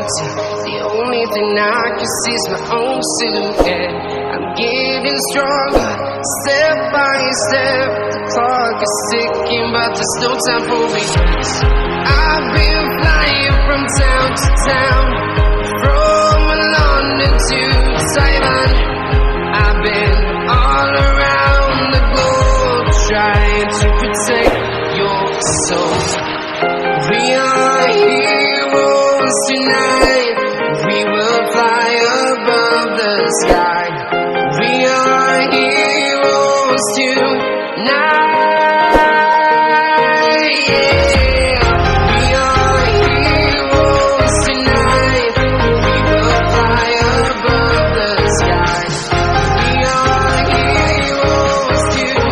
reality. The only thing I can see is my own silhouette. I'm getting stronger, step by step. The clock is ticking, but there's no time for me. I've been flying from town to town, from London to Taiwan. I've been all around the globe, trying to protect your soul. We are heroes tonight. We will fly above the sky. We are heroes tonight. Yeah. We are heroes tonight. We will fly above the sky. We are heroes tonight.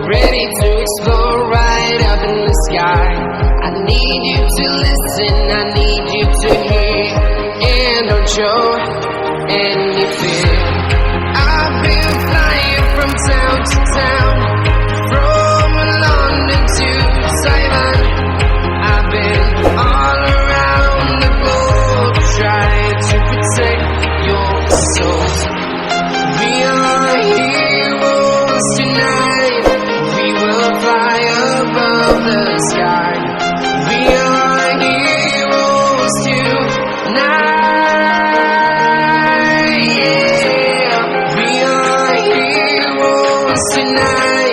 Ready to explore right up in the sky. I need you to listen, I need you to hear, and don't show any fear. I've been flying from town to town, from London to Taiwan. I've been all around the globe, trying to protect your soul. We are heroes tonight. We will fly above the sky. We are heroes tonight. Yeah, we are heroes tonight.